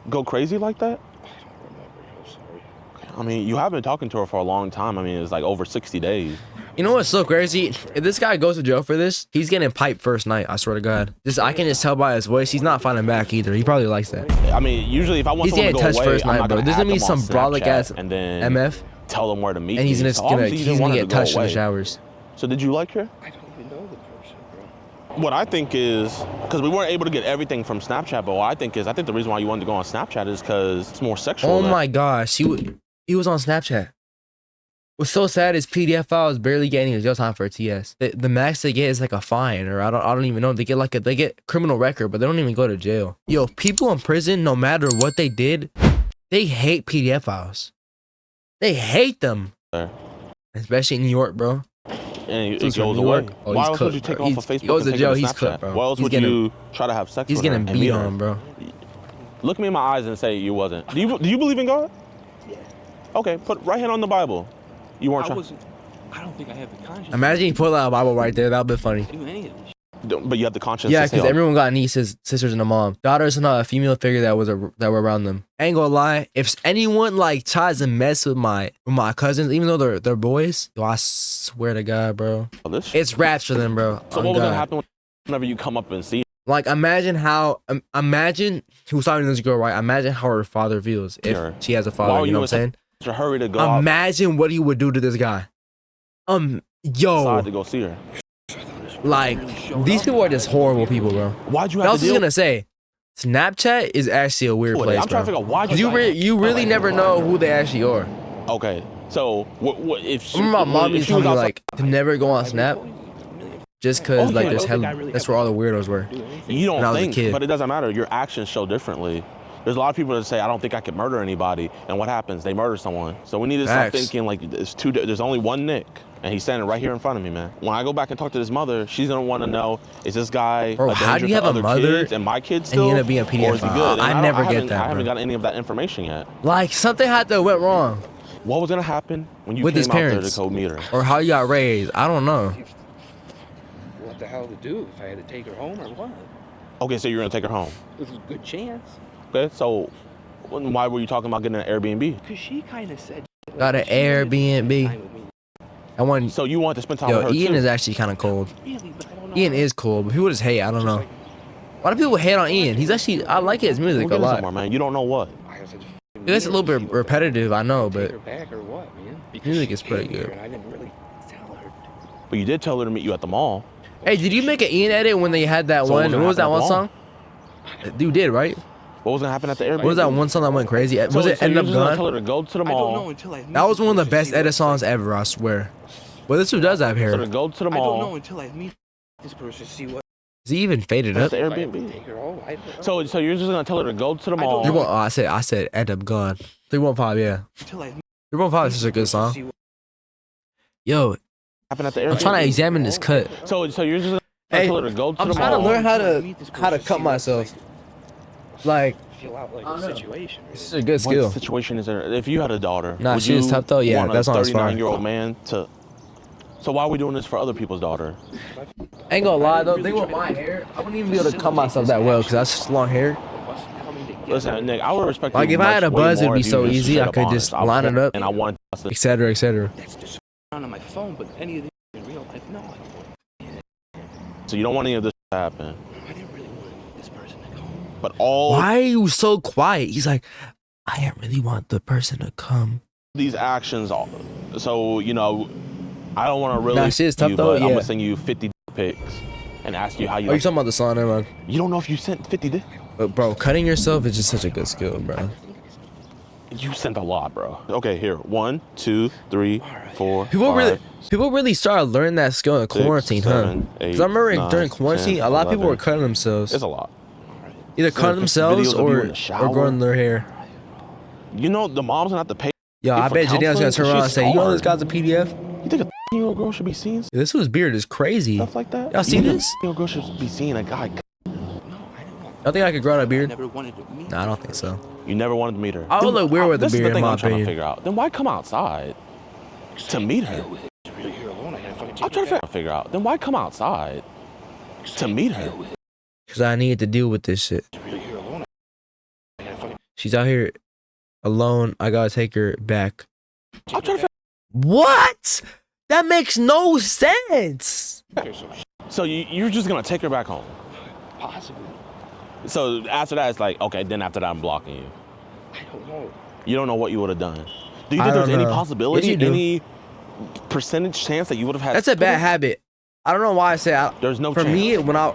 go crazy like that? I don't remember. I'm sorry. I mean, you have been talking to her for a long time. I mean, it's like over 60 days. You know what's so crazy? If this guy goes to jail for this, he's getting piped first night. I swear to God. I can just tell by his voice. He's not fighting back either. He probably likes that. I mean, usually if I want He's someone to getting go touched away, first I'm night, not bro. gonna There's gonna add be them on some brolic Snapchat ass and then MF, tell them where to meet and he's me. gonna, So obviously you he's didn't gonna want her get to go touched in the away. showers. So did you like her? I don't even know the person, bro. What I think is, because we weren't able to get everything from Snapchat, but what I think the reason why you wanted to go on Snapchat is because it's more sexual. Oh than- my gosh, he was on Snapchat. What's so sad is PDF files barely getting his jail time for a TS. The max they get is like a fine, or I don't even know. They get criminal record, but they don't even go to jail. Yo, people in prison, no matter what they did, they hate PDF files. They hate them, especially in New York, bro. And it He's from goes New away. York. Oh, Why he's else would cooked, you take bro. off He's- of Facebook he goes and to take jail, it to he's Snapchat? cooked, bro. Why else He's would getting- you try to have sex He's with her getting and beat meet her? on, bro. Look me in my eyes and say you wasn't. Do you believe in God? Yeah. Okay, put right hand on the Bible. You weren't I trying. wasn't. I don't think I have the conscience. Imagine you pull out a Bible right there. That'd be funny. to do any of this. But you have the conscience. Yeah, to say, because oh, everyone got nieces, sisters, and a mom. Daughters and a female figure that were around them. I ain't gonna lie. If anyone like tries to mess with my cousins, even though they're boys, yo, I swear to God, bro, this. it's raps for them, bro. So On what was gonna God. happen whenever you come up and see? Like, imagine he was talking to this girl, right? Imagine how her father feels if Sure. she has a Why father. were You know you what I'm saying? To hurry to go outside Imagine what he would do to this guy. Yo, to go see her. like these people are just horrible people, bro. Why'd you I have was to just deal gonna say, Snapchat is actually a weird with it? place, I'm trying to bro. figure out why'd You really never know who they actually are. Okay, so what if she, I remember my mom if used she to was tell me outside- like to never go on Snap, just cause like Okay, there's but that's where all the weirdos were. You when I don't was a think, kid. but it doesn't matter. Your actions show differently. There's a lot of people that say, I don't think I could murder anybody. And what happens? They murder someone. So we need to start thinking like there's only one Nick. And he's standing right here in front of me, man. When I go back and talk to his mother, she's gonna want to know, is this guy Bro, a how do danger you have to a other mother kids and my kids and still? you end up being a Or is he pedophile? good? I And never get that, I haven't bro. got any of that information yet. Like something had to went wrong What was gonna happen when you with came his out there parents to co-meet her? or how you got raised. I don't know. What the hell to do if I had to take her home or what? Okay, so you're gonna take her home. There's a good chance. Okay, so why were you talking about getting an Airbnb? Because she kind of said. Got an Airbnb. I want. So you want to spend time Yo, with her Ian too? is actually kind of cold. Really, but I don't know. Ian is cool, but people just hate. I don't know. Why do people hate on Ian? He's actually. I like his music We'll a get lot. somewhere, man. You don't know what. It's a little bit repetitive, I know, but Take her back or what, man? Because music she is pretty came here good. and I didn't really tell her. But you did tell her to meet you at the mall. Hey, did you make an Ian edit when they had that So one? What was that one what's song? You did, right? What was gonna happen at the Airbnb? What was that one song that went crazy? Was it End you're Up just gonna Gone? tell her to go to the I don't know mall. until I meet That was one of the her to best see what edit songs ever, I swear. Well, this dude does have Tell her to hair. go to the I don't know mall. until I meet this person to see what. Is he even faded That's up? the if I have to Airbnb. take her home. I don't know. So you're just gonna tell her to go to the I don't mall. know. Oh, I said End Up Gone. 315, yeah. Until I meet 315 is such a good to song. see what- Yo, Happen at the Airbnb. I'm trying to examine this cut. So you're just gonna Hey, tell her to go to I'm the trying to mall. learn how Until I to meet this how to person, cut see myself. what's Like, feel out like I don't the know. situation. this is a good What skill. situation is there? If you had a daughter, Nah, would she you is tough though. Yeah, want that a song's fire. 39-year-old man to? So why are we doing this for other people's daughter? Ain't gonna lie though, think with my hair, I wouldn't even be able to cut myself that well because that's just long hair. Listen, Nick, I would respect Like, you if I had a much way buzz, it'd more be if you so just easy. straight I up could honest. just I'm line it up, and I want us to. etc., etc. That's just on my phone, but any of these in real life, no, I don't want. So you don't want any of this to happen. I didn't really want this person to come. But all Why are you so quiet? He's like, I didn't really want the person to come. these actions, so I don't want to really. Nah, shit is tough you, though, but I'm yeah. gonna send you 50 pics and ask you how you. Are you talking about the song, never mind. You don't know if you sent 50 dick? But bro, cutting yourself is just such a good skill, bro. You sent a lot, bro. Okay, here. 1, 2, 3, 4. People really started learning that skill in 6, quarantine, 7, huh? 8, Because I remember 9, during quarantine, 10, a lot of people 11. were cutting themselves. It's a lot. Either Sending cutting themselves videos of you in or the shower. growing their hair. You know the mom's gonna have to pay. Yo, I for bet JiDion's gonna counseling? turn around and She's say, you know this scarred. guy's a PDF? You think a 10-year-old girl should be seeing This dude's beard is crazy. stuff like that? Y'all see You think this? a 10-year-old girl should be seeing a guy. No, I don't want. Y'all think I could grow out a I beard? never wanted to meet. Nah, I don't think so. You never wanted to meet her. I would look weird with a This is beard, the thing in my I'm trying to opinion. figure out. Then why come outside to meet her? Really here alone, I gotta fucking I'm trying to figure out. Then why come outside to meet her? Because I needed to deal with this shit. Really here alone, I gotta fucking. She's out here alone. I gotta take her back. I'm trying to What? That makes no sense. So you're just gonna take her back home. Possibly. So after that, it's like, okay, then after that, I'm blocking you. I don't know. You don't know what you would have done. Do you I think there's don't any know. possibility, Yes, you do. any percentage chance that you would have had? That's a bad habit. I don't know why I say There's no for chance. me when I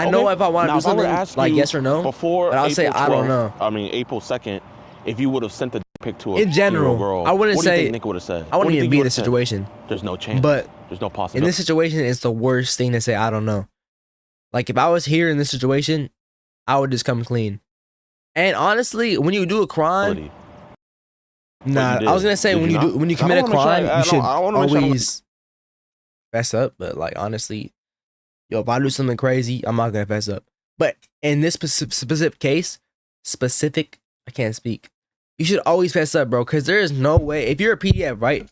know Okay. if I want to Now, do if I were something ask like you yes or no. before but I'll say April I don't 12th, know. I mean April 2nd, if you would have sent the pic to a In general, 10-year-old girl, I wouldn't what do you say- think Nick would have said? I What wouldn't do you even think be he in this would've said? situation. There's no chance. But there's no in possibility. this situation, it's the worst thing to say. I don't know. Like if I was here in this situation, I would just come clean. And honestly, when you do a crime, nah, you I was did. gonna say Did when you you not? do when you I commit a don't wanna make sure crime, I you should don't wanna make sure I'm- always fess up. But like honestly, yo, if I do something crazy, I'm not gonna fess up. But in this specific case, I can't speak. You should always fess up, bro, because there is no way. If you're a PDF, right?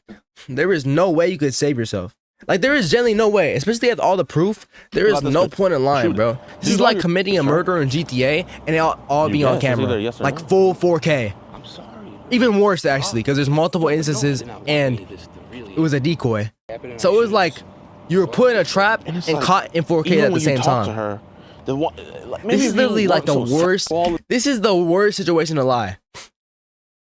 There is no way you could save yourself. Like there is generally no way, especially with all the proof. There is About this no with- point in lying, shoot. bro. Do This you is know like your- committing a sure. murder in GTA, and it all You be on guess, it's camera, either yes or like no. full 4K. I'm sorry. Even worse actually, because there's multiple instances, and it was a decoy. So it was like you were put in a trap And it's and like, caught in 4K even at the when you same talk to time. her, the one, like, maybe This if is you literally like the weren't so worst. sexual This is the worst situation to lie.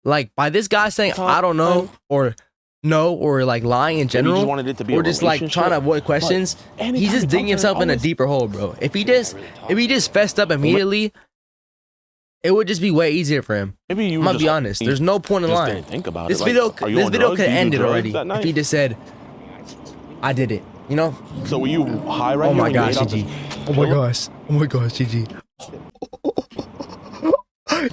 Like by this guy saying I don't know or no or like lying in Maybe you general just wanted it to be or a just like relationship, trying to avoid questions. but anytime He's just you digging talk to her, himself in a always- deeper hole, bro. If he just fessed up immediately, it would just be way easier for him. Maybe you I'm were gonna just be honest. There's no point in just lying. didn't think about This it. Like, video, are you this on video drugs? could Do you do end it drugs already that night? if he just said, "I did it." You know? So were you high right Oh here my when you gosh, ate out GG. this- Oh my gosh. Oh my gosh, GG.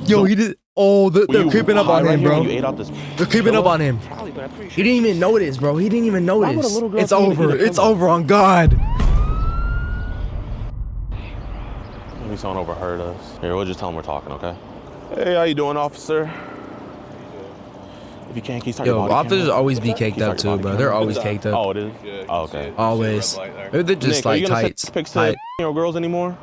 Yo, he did. Oh, they're Were you creeping up high on right him, here bro. when you ate out this They're creeping up on him. Probably, but I'm pretty He sure. didn't even notice, bro. He didn't even Why would a notice. little girl It's tell you to over. eat a It's pillow? over on God. Maybe someone overheard us. Here, we'll just tell them we're talking, okay? Hey, how you doing, officer? If you can't, can you start your Yo, body officers camera? always be Can caked you up start your too, body bro. camera? They're always caked up. Oh, it is? Oh, okay. Always. Maybe they're just Nick, are you like gonna tights. send pics to Tight, girls anymore?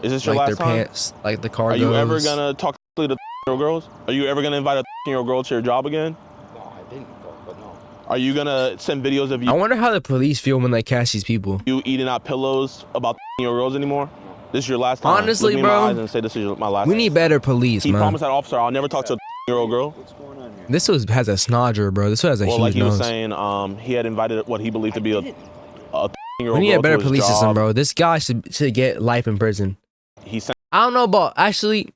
Is this your like last their time? pants, like the cargos. Are you ever gonna talk to girls? Are you ever gonna invite a girl to your job again? No, I didn't, but no. Are you gonna send videos of I wonder how the police feel when they catch these people. you eating out pillows about girls anymore? This is your last time. Honestly, Look me in bro, my eyes and say this is my last We time. need better police, He man. promised that officer I'll never talk to a year-old girl. This was has a snodger, bro. This one has a Well, huge like he was nose. saying, he had invited what he believed to be a year-old We need a girl better to his police system, job. bro. This guy should get life in prison. He sent I don't know about actually.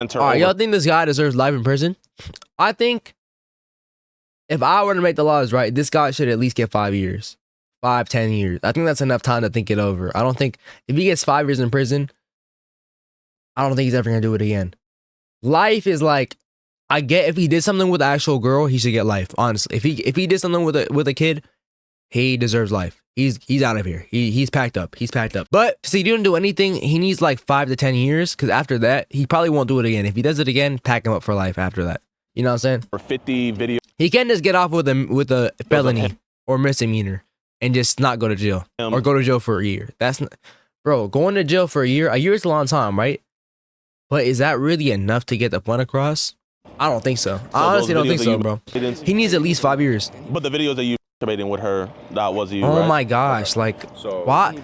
her All right, over. y'all think this guy deserves life in prison? I think if I were to make the laws right, this guy should at least get 5 years, 10 years. I think that's enough time to think it over. I don't think if he gets 5 years in prison, I don't think he's ever gonna do it again. Life is like, I get if he did something with an actual girl, he should get life. Honestly, if he did something with a kid, he deserves life. He's out of here. He's packed up. He's packed up. But see, he didn't do anything. He needs like 5 to 10 years because after that, he probably won't do it again. If he does it again, pack him up for life after that. You know what I'm saying? For 50 videos. He can just get off with a felony or misdemeanor and just not go to jail or go to jail for a year. That's not, bro, going to jail for a year is a long time, right? But is that really enough to get the point across? I don't think so. I honestly don't think so, bro. He needs at least 5 years. But the videos that you masturbating with her, that was you, Oh right? my gosh, like what?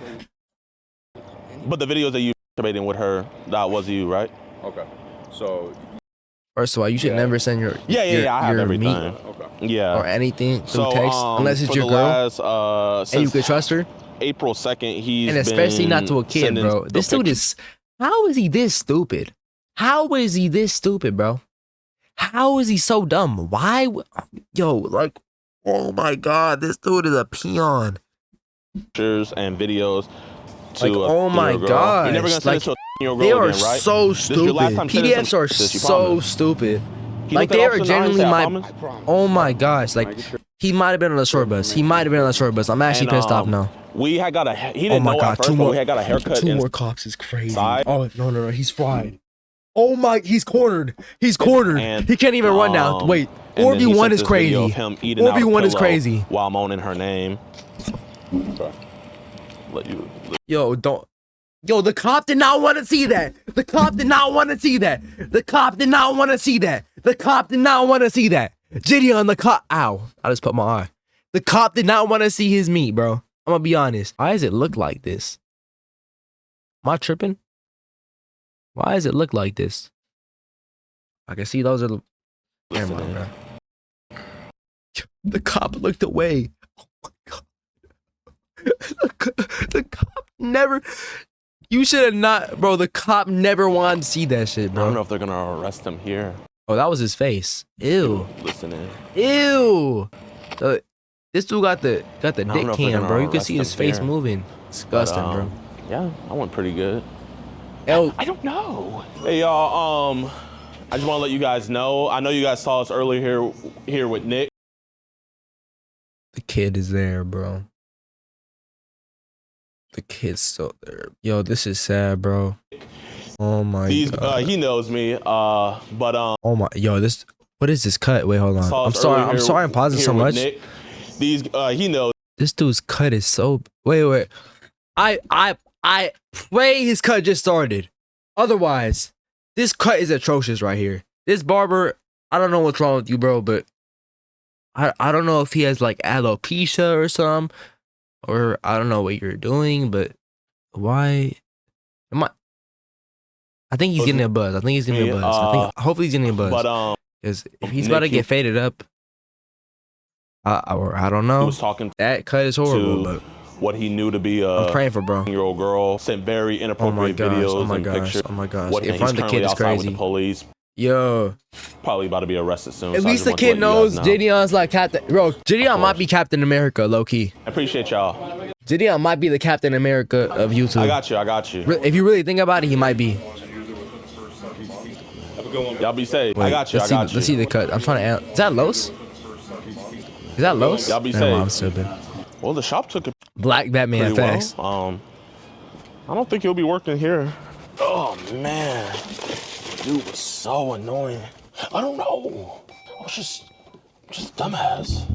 But the videos that you masturbating with her, that was you, right? Okay. So First of all, you should never send your Yeah, I have your everything. meat Yeah. or anything through So, text unless it's for your the girl last, and you since could trust her. April 2nd, he's And especially been not to a kid, sending bro. the This dude pictures. is. How is he this stupid? How is he this stupid, bro? How is he so dumb? Why? Yo, like, oh my God, this dude is a peon. Pictures and videos to Like, oh my girl. gosh, You're never gonna send like, it to a girl They are again, right? so This is your last stupid. time sending PDFs some are pictures, you so promise? stupid. He Like, looked at they are officer and I genuinely said, I my. promise? I promise. Oh my gosh, like, he might have been on the short bus. He might have been on the short bus. I'm actually And, pissed off now. We had got a. He Oh didn't my know God, at first, two but more. we had got a haircut. Two in- more cops is crazy. Side. Oh no, he's fried. Oh my, he's cornered. He's cornered. And, He can't even run now. Wait, and then he 4v1 sent is this video crazy. of him eating out a 4v1 is pillow crazy. While moaning her name. Let you. Yo, don't. Yo, the cop did not want to see that. The cop did not want to see that. The cop did not want to see that. The cop did not want to see that. JiDion, the cop. Ow, I just put my eye. The cop did not want to see his meat, bro. I'm gonna be honest. Why does it look like this? Am I tripping? Why does it look like this? I can see those are the. Never mind, bro. The cop looked away. Oh my God. The cop never. You should have not, bro. The cop never wanted to see that shit, I don't know bro. if they're gonna arrest him here. Oh, that was his face. Ew. Listen in. Ew. This dude got the don't dick know if they're cam, gonna bro. You can arrest see his him face here. moving. Disgusting, But, bro. Yeah, I went pretty good. Yo, I don't know. Hey y'all, I just want to let you guys know. I know you guys saw us earlier here with Nick. the kid is there, bro. The kid's still there. Yo, this is sad, bro. Oh my God. He knows me. Oh my. Yo, this. What is this cut? Wait, hold on. saw I'm us sorry. earlier I'm sorry. I'm pausing here so with much. Nick. He knows. This dude's cut is so. Wait. I pray his cut just started. Otherwise, this cut is atrocious right here. This barber, I don't know what's wrong with you, bro, but I don't know if he has like alopecia or something, or I don't know what you're doing, but why am I think he's getting a buzz. I think he's getting a buzz. Hopefully he's getting a buzz. But Because if he's about to get faded up, or I don't know. he was talking That cut is horrible, to but what he knew to be I'm a praying for bro. 10-year-old girl. Sent very Oh my inappropriate gosh, videos oh my and gosh, pictures. oh my gosh. What, In and front he's of the kid currently is outside with crazy. the police. Yo, Probably about to be arrested soon. at so I least just the wanted to kid let you knows guys know. JiDion's like Captain. Bro, JiDion might be Captain America, low key. I appreciate y'all. JiDion might be the Captain America of YouTube. I got you. If you really think about it, he might be. Y'all be safe. I Wait, got you. let's I got see, you. Let's see the cut. I'm trying to. Is that Los? Is that Los? Y'all be Never mind, safe. I'm stupid. Well, the shop took it Black Batman pretty effects. well. I don't think he'll be working here. Oh man, dude was so annoying. I don't know. I was just dumbass.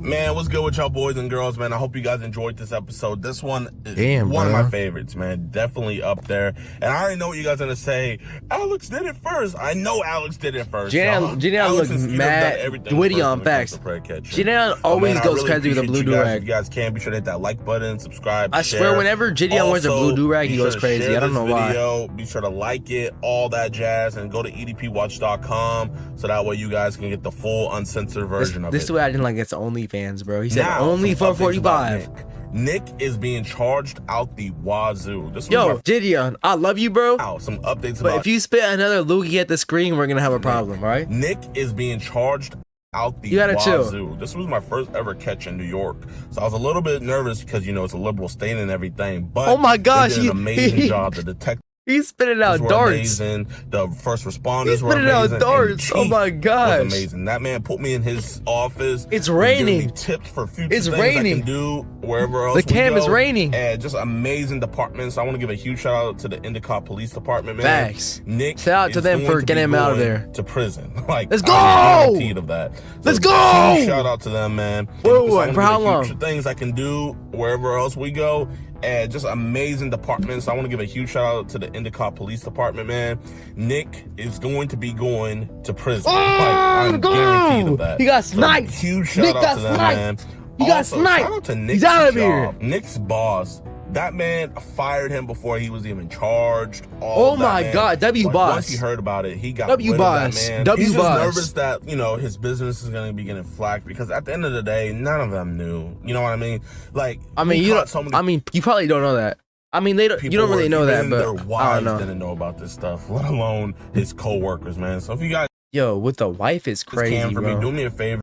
Man, what's good with y'all boys and girls, man? I hope you guys enjoyed this episode. This one is one of my favorites, man. Definitely up there. And I already know what you guys are gonna say. Alex did it first. I know Alex did it first. JiDion looks mad. JiDion facts. JiDion always goes crazy with a blue do-rag. If you guys can, be sure to hit that like button, subscribe, I swear, whenever JiDion wears a blue do-rag, he goes crazy. I don't know why. Be sure to like it, all that jazz, and go to edpwatch.com so that way you guys can get the full uncensored version of it. This is what I didn't like. It's OnlyFans, bro. He said only 445. Nick is being charged out the wazoo. Yo, JiDion, I love you, bro. Some updates but if you spit another loogie at the screen, we're gonna have a problem, right? Nick is being charged out the wazoo. This was my first ever catch in New York, so I was a little bit nervous because it's a liberal state and everything. But oh my gosh, they did an amazing job. The detective. He's spitting out darts. Amazing. The first responders He's were amazing. Out darts. Oh my gosh. Was amazing. That man put me in his office. It's raining. Tips for future things I can do wherever else. The cam is raining. And just amazing departments. I want to give a huge shout out to the Endicott Police Department, man. Facts. Nick, shout out to them for getting him out of there. To prison. Like, let's go. I'm guaranteed of that. So let's go. Huge shout out to them, man. Whoa, for how long? Future things I can do wherever else we go. And just amazing departments. I want to give a huge shout out to the Endicott Police Department, man. Nick is going to be going to prison. I'm guaranteed of that. He got sniped. So huge shout out to them, man. He got sniped. Shout out to Nick's He's out of job. here. Nick's boss. That man fired him before he was even charged. Oh my God, W boss. Once he heard about it, he got W boss. That man. W He's boss. Just nervous that his business is gonna be getting flagged because at the end of the day, none of them knew. You know what I mean? Like, I mean, you probably don't know that. I mean, you don't really know that, but their wives I don't know. Didn't know about this stuff, let alone his co-workers, man. So if you guys, with the wife is crazy, bro. Do me a favor.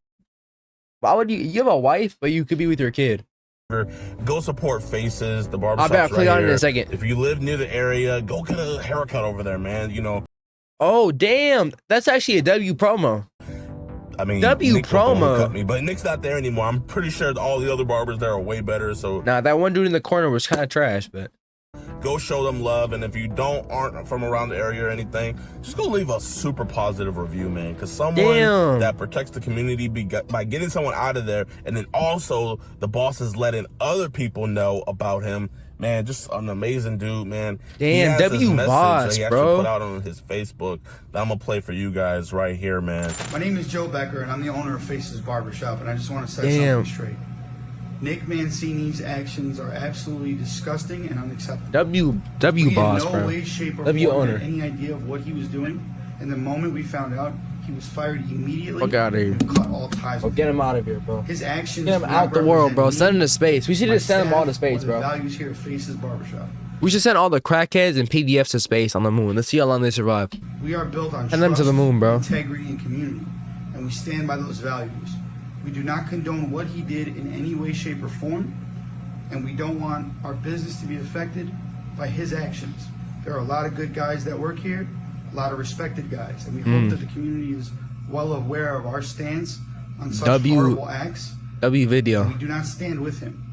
Why would you have a wife, but you could be with your kid? Go support Faces, the barber shop. I'll click on it in a second. If you live near the area, go get a haircut over there, man. Oh damn, that's actually a W promo. I mean, W Nick promo. Cut me, but Nick's not there anymore. I'm pretty sure all the other barbers there are way better. So nah, that one dude in the corner was kind of trash, but. Go show them love, and if you aren't from around the area or anything, just go leave a super positive review, man. Because someone that protects the community by getting someone out of there, and then also the boss is letting other people know about him. Man, just an amazing dude, man. Damn, W boss, he bro. Put out on his Facebook that I'm gonna play for you guys right here, man. My name is Joe Becker, and I'm the owner of Faces Barbershop, and I just want to set something straight. Nick Mancini's actions are absolutely disgusting and unacceptable. W boss, bro. We in no way, shape, or form had any idea of what he was doing, and the moment we found out, he was fired immediately. Fuck out of here. And cut all ties. Get him out of here, bro. His actions. Get him out the world, bro. Send him to space. We should just send them all to space, bro. Values here at Faces Barbershop. We should send all the crackheads and PDFs to space on the moon. Let's see how long they survive. We are built on send them to the moon, bro. Integrity and community, and we stand by those values. We do not condone what he did in any way, shape, or form, and we don't want our business to be affected by his actions. There are a lot of good guys that work here, a lot of respected guys, and we hope that the community is well aware of our stance on such horrible acts. W video. We do not stand with him.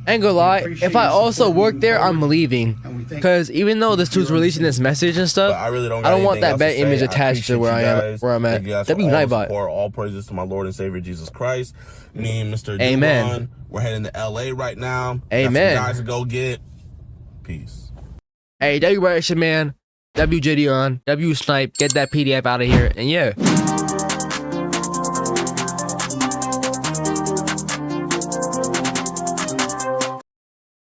Ain't gonna lie, if I also work there, I'm leaving. Because even though this dude's releasing this message and stuff, I don't want that bad image attached to where I'm at. W Nightbot. All praises to my Lord and Savior Jesus Christ. Me and Mr. Amen. We're heading to LA right now. Amen. Got some guys to go get. Peace. Hey, W Reaction Man, W JiDion, W Snipe, get that PDF out of here, and yeah.